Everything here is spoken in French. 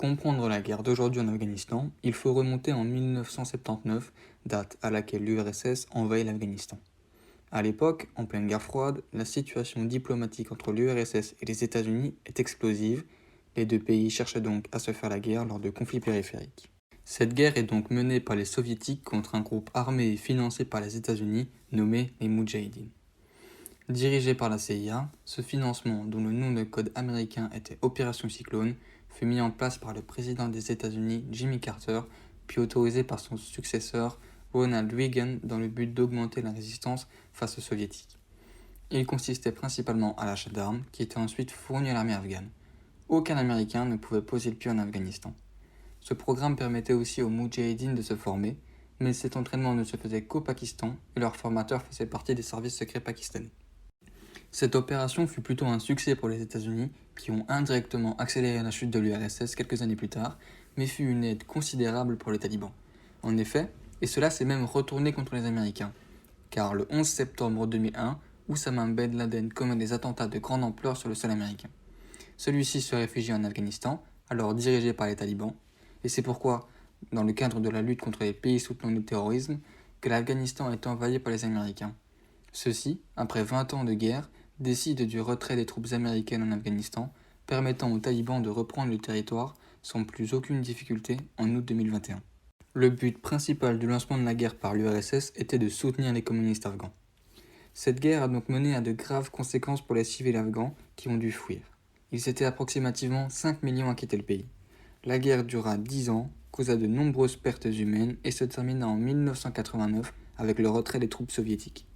comprendre la guerre d'aujourd'hui en Afghanistan, il faut remonter en 1979, date à laquelle l'URSS envahit l'Afghanistan. À l'époque, en pleine guerre froide, la situation diplomatique entre l'URSS et les États-Unis est explosive. Les deux pays cherchaient donc à se faire la guerre lors de conflits périphériques. Cette guerre est donc menée par les soviétiques contre un groupe armé et financé par les États-Unis nommé les Moudjahidines. Dirigé par la CIA, ce financement, dont le nom de code américain était Opération Cyclone, fut mis en place par le président des États-Unis Jimmy Carter, puis autorisé par son successeur Ronald Reagan dans le but d'augmenter la résistance face aux soviétiques. Il consistait principalement à l'achat d'armes qui étaient ensuite fournies à l'armée afghane. Aucun Américain ne pouvait poser le pied en Afghanistan. Ce programme permettait aussi aux Moudjahidines de se former, mais cet entraînement ne se faisait qu'au Pakistan et leurs formateurs faisaient partie des services secrets pakistanais. Cette opération fut plutôt un succès pour les États-Unis, qui ont indirectement accéléré la chute de l'URSS quelques années plus tard, mais fut une aide considérable pour les talibans. En effet, et cela s'est même retourné contre les Américains, car le 11 septembre 2001, Oussama Ben Laden commet des attentats de grande ampleur sur le sol américain. Celui-ci se réfugie en Afghanistan, alors dirigé par les talibans, et c'est pourquoi, dans le cadre de la lutte contre les pays soutenant le terrorisme, que l'Afghanistan est envahi par les Américains. Ceux-ci, après 20 ans de guerre, décident du retrait des troupes américaines en Afghanistan, permettant aux talibans de reprendre le territoire sans plus aucune difficulté en août 2021. Le but principal du lancement de la guerre par l'URSS était de soutenir les communistes afghans. Cette guerre a donc mené à de graves conséquences pour les civils afghans qui ont dû fuir. Ils étaient approximativement 5 millions à quitter le pays. La guerre dura 10 ans, causa de nombreuses pertes humaines et se termina en 1989 avec le retrait des troupes soviétiques.